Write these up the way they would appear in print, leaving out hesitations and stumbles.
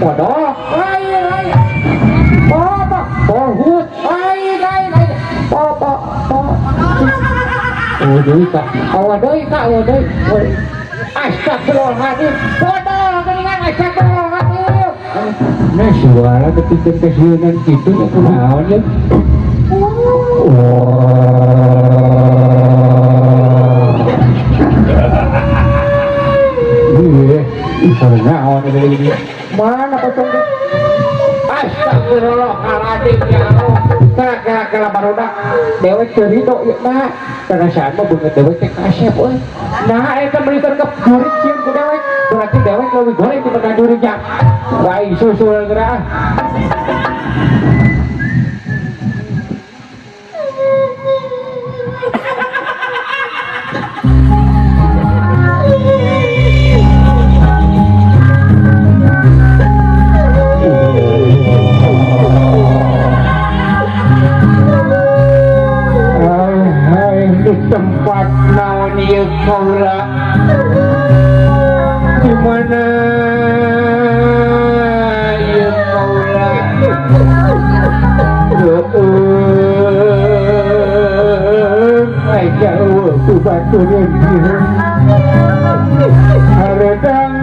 bodoh lain apa bohut lain apa oh deui kak astagfirullahaladzim bodoh geningan astagfirullahaladzim nah suara ketika kesiunan gitu ya kunaon ya mana pocong astagfirullahaladzim ya Allah kala barudak dewek cerita ya nah karena saat mah bener dewek teh kasep euy nah eta meliter ke gurit sieun ku dewek berarti dewek leuwih goreng dibanding durijak wai susul geura tempat naon ieu kaula di mana ieu kaula ai jauh ku batureun haredang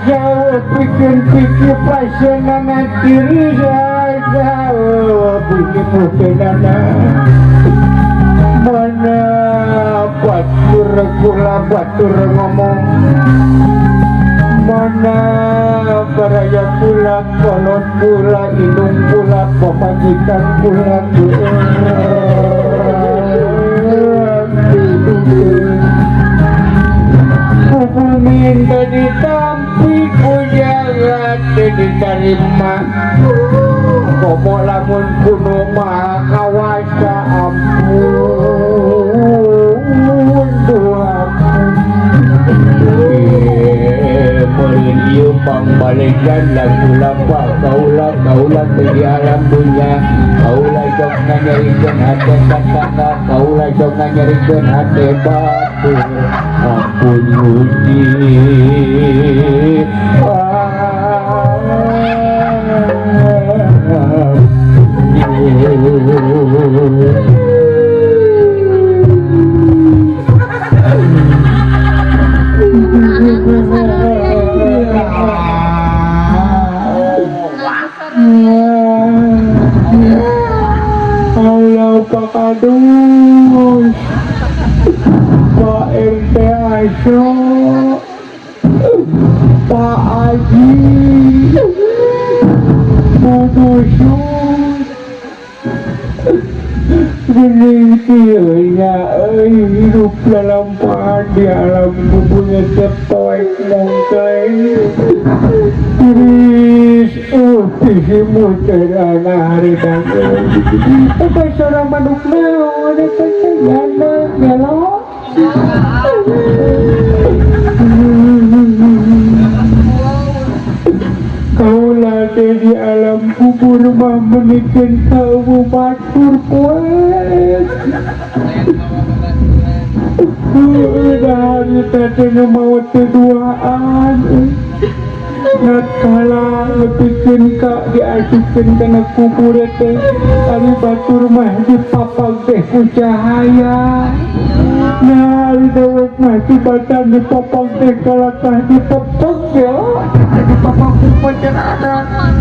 jauh pikir pasenana diri jauh pikir pasenana mana batur ngomong mana baraya pula kolot pula indung pula pemajikan pula minta ditampi kujangan diterima komo lamun kuno maha kawasa ampun doakan meriu pangbalikan lagu lapa kaulah bagi alam dunia kaulah jok nganyarikeun hati kasana kaulah jok nganyarikeun hati batu ampun Gusti Allah pakadus Pak RT Aisyo Pak Haji Budusun gening kieunya hidup dalam di alam kubunya sepoek mongkleng tiris tisimu terana hari dangdut apa seorang manuk naon eta teh gana gelo kaulah teh di alam kubur mah menikeun kau batur poes udah teh mau duaan nakala ngepikeun ka diasupkeun kana kubur teh ari batur mah dipapag teh ku cahaya nah di dewek mah tibatan dipapag teh kalakah dipapag ya dipapag ku pacarana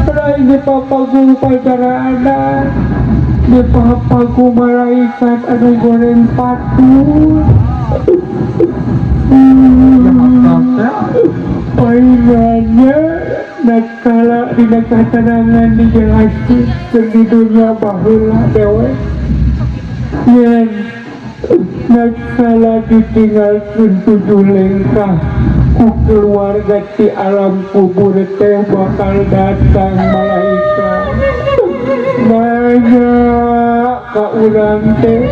lain dipapag ku pacarana dipapag ku malaikat anu goreng patur paingannya nakala dina katanangan dijelaskeun di dunia baheula dewek yen nakala ditinggalkeun 7 lengkah ku keluarga ti alam kubur teh bakal datang malaikat nanya ka urang teh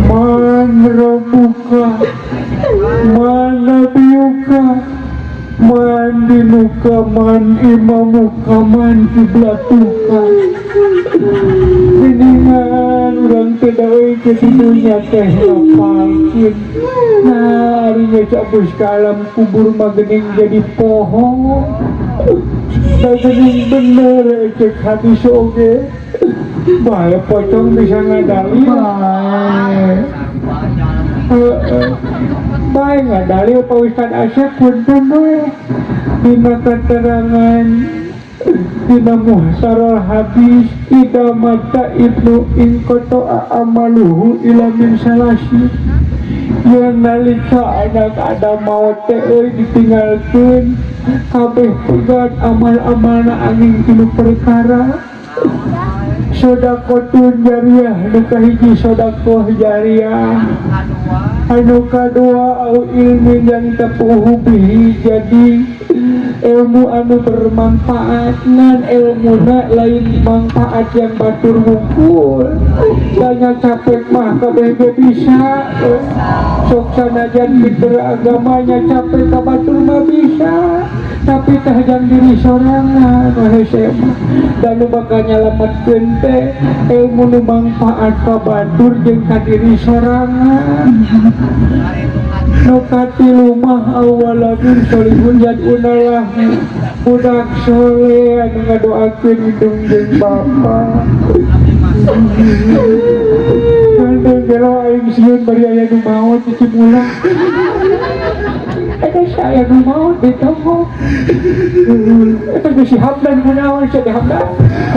man rabbuka man nabiyuka man dinuka kaman imamu kaman kiblatukan geningan urang tedawai ke dunia teh lapangkin nah harinya cabus kalam kubur magening jadi pohon dan gening bener cek hati soge bahaya pocong bisa ngadali baik ngadali Pak Ustadz Asyaf punten we dina keterangan dina muhsarul hadis ida mata ibnu inkoto amaluhu ila min salasi yang nalika anak ada maut teh ditinggalkeun kabeh pegat amal-amalna angin tilu perkara sodakotun jariah nu kahiji sodakoh jariah anu kadua au ilmi yang tepuhu bihi jadi ilmu anu bermanfaat ngan ilmuna lain manfaat yang batur wungkul tanya capek mah kabeh bisa sok sanajan pinter agamanya capek ka batur mah bisa tapi tah jang diri sorangan wahai dan nu bakal nyalametkeun teh ilmu nu manfaat ka batur jeung ka diri sorangan nukati lumah awaladun solihun yad'unalah budak soleh anu ngadoakeun hidung jeung bapa kandeng gelo aing sieun bari aya nu maot cicing ulah eta saya nu maot ditompo eta geus si Hamdan kunaon si Hamdan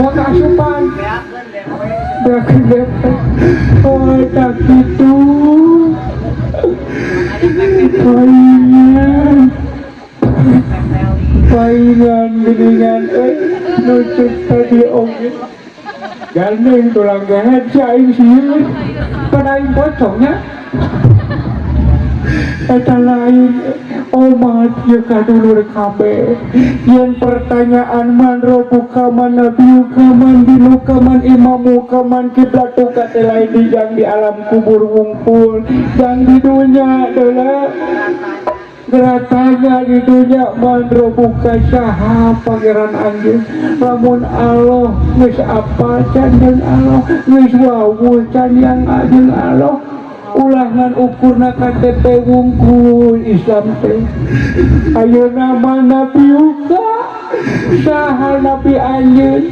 kuat asupan beakeun lepet oh tak kitu paingan geningan nucuk tadi oge gandeng tulang gehet si aing sieun pada aing pocongnya eta lain omat ya kadulur kabeh yang pertanyaan man robuka man nabiuka man dinuka man imamuka man kiblatuka lain yang di alam kubur wungkul yang di dunia adalah geratanya di dunia man robuka saha pangeran anjeun lamun Allah geus apa can jeung Allah geus wawuh can yang jeung Allah ulangan ukurna KTP wungkul Islam teh ayeuna mah nabi uga saha nabi anjeun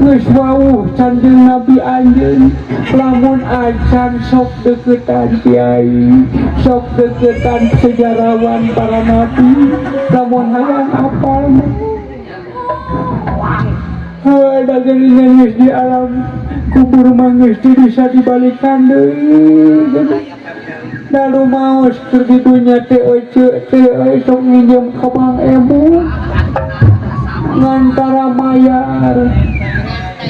geus wawuh can jeung nabi anjeun lamun acan sok deketan kiai sok deketan sejarawan para nabi lamun hayang apal ada geningan geus di alam kubur mangis bisa dibalikan deui lalu maos keur di dunya teh sok nginjem ka Bang Emu ngantara mayar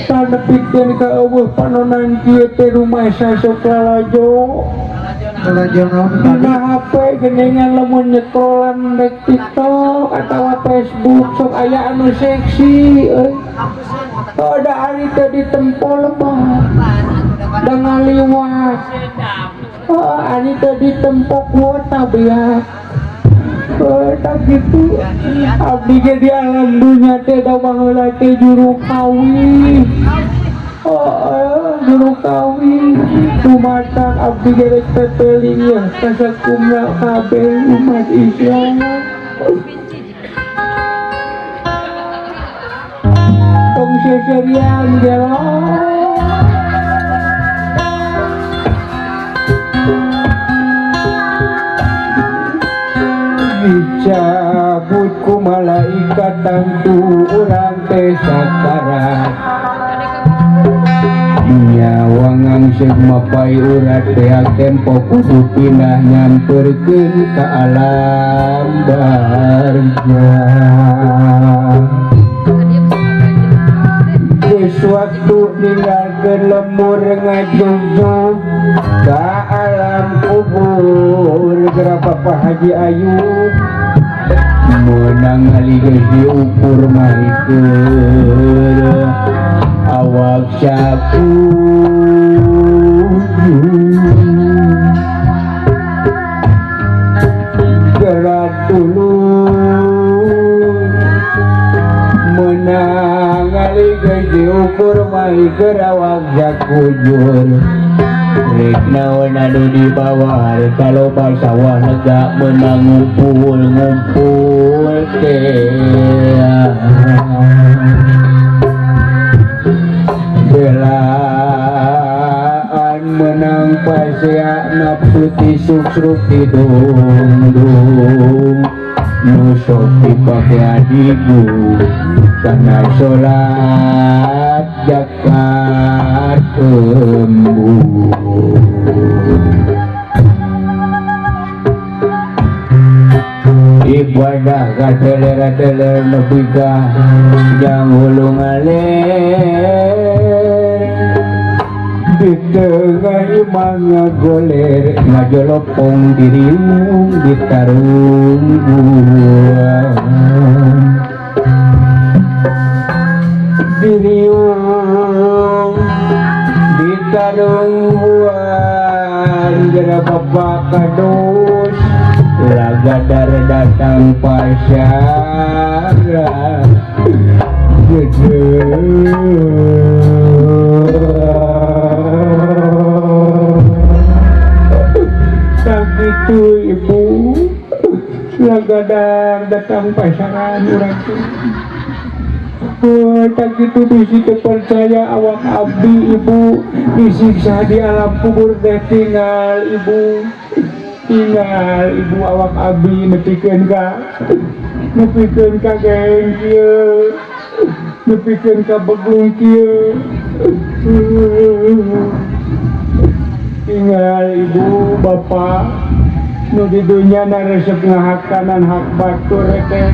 tanepikeun ka eueuh panonan kieu teh rumah sasok lalajo dina HP geningan lamun nyekolan dek TikTok atawa Facebook sok aya anu seksi ada hari teh ditempol mah da ngaliwat hari teh ditempok kuota biak tak gitu abdi ge di alam dunya teh da baheula teh juru kawi juru kawi tumatang abdi ge rek teteling ya kasakumna kabeh umat Islam tong seserian gelo dicabut ku malaikat tangtu urang teh sakarat nyawa ngangseg mapai urat teh tempo kudu pindah nyamperkeun ka alam barzah waktu ninggalkeun lembur ngajujug ka alam kubur gerapa Pak Haji Ayub menang ngali geus diukur marikeun awak saku gerak tulung ningali geus diukur mai kerawak jakujur rek naon anu dibawa kalau sawah lega menang ngumpul teh belaan menang pasya nafsu tisuk-sruk tidung nusok dipake adigu karena sholat zakat ibadah kateler-teler nepi ka jang hulu ngaler di tengah imang ngagoler ngajolopong diriung ditarung buang diriung ditarung buang gara bapak kadus lagadar datang pasyara gede itu ibu lagadar datang pasangan orang tak itu bisi percaya awak abdi ibu disiksa di alam kubur teh tinggal ibu awak abdi nepikeun ka geng kieu nepikeun ka begung kieu tinggal ibu bapak nu di dunia na resep ngahak kanan hak batur teh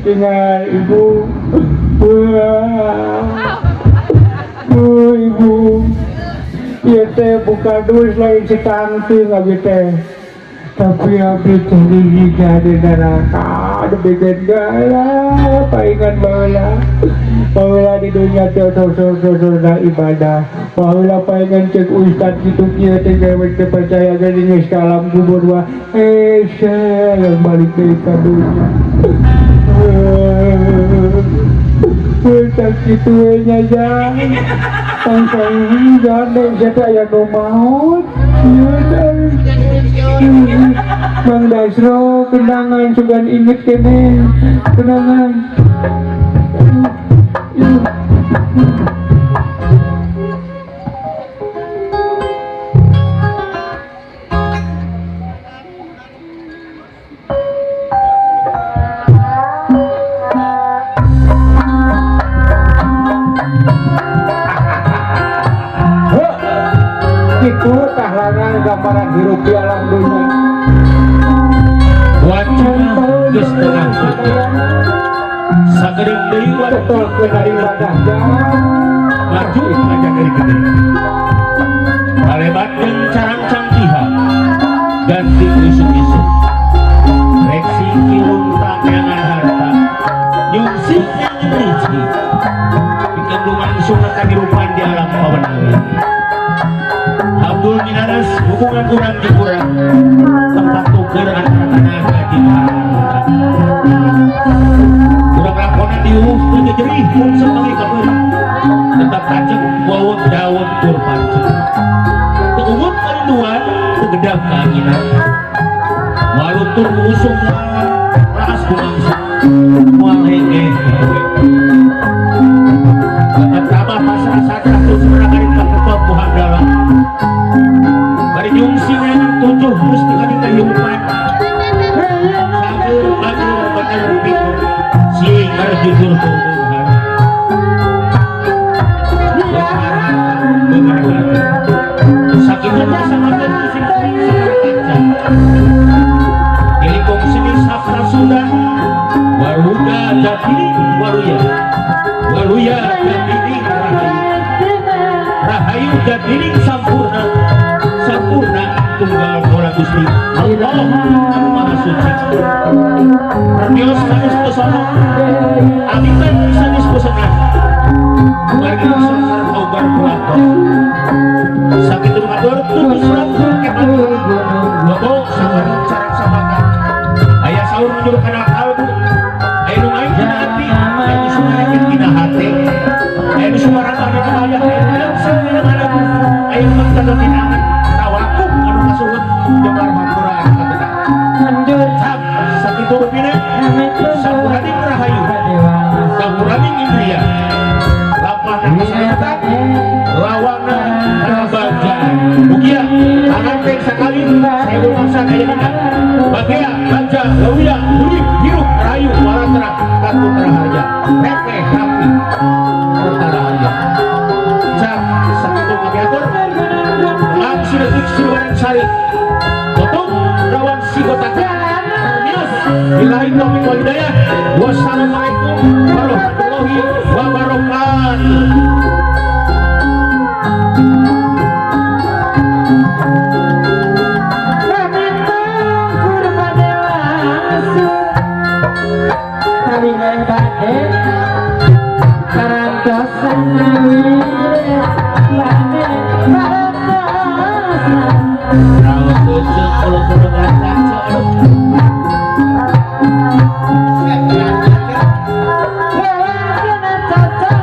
tinggal ibu ibu ieu teh buka dus lain setanting abi teh tapi abdi teh dihiga di neraka demikian gaya paingan baheula di dunia teh sos-sos ibadah baheula paingan cek ustad kitu kieu teh gawe teu percaya jadi geus ka alam kubur wah yang balik deui ka dunya tak kitu we nya jang tangkang jadeng jata aya nu maot Bang Dasro kenangan sugan inget kene kenangan itu tahlangan gambaran hirup di alam dunia wacana geus tengah sagering deui betul ke dari ibadah maju ngajak dari gede kalebat jeung carang cangkihan ganti isuk-isuk rek singkirung tameangan harta nyungsingnya nyerici dikandungan sunat kehidupan di alam pabenaran Abdul Minaras hubungan kurang di kurang tempat tuker antara tenaga di kurang laporan diurus terjejerih pun sebagai kabar tetap kacek wawon dawon tur pancek teumut kerinduan tegedap keanginan walau tur mengusung ras kumangsa mual henge pertama pasrah saat satu sebenarnya ketua buhan dalam bari nyungsina tujuh musti kali kayupan sagur magur bener bingung singar jujur tuhan sakitan sama terusik ilikong sini sabra sudah waruga dapini waruya dapini rahayu dapini sampurna tunggal bola Gusti Allah anu maha suci Radios sanes pesona amitan sanes pesona warga sakar obar kuato sakitu ngatur tutus surat kemat bobo sakar carang sabaka aya saur njur kana kalbu aya nu aing hati Reke Rapi perkara aya cak sakitu kami atur langsung detik siluman sari tutup rawan sigotaka terminus billahi taufiq wal hidayah wassalamualaikum warahmatullahi wabarakatuh. Cocok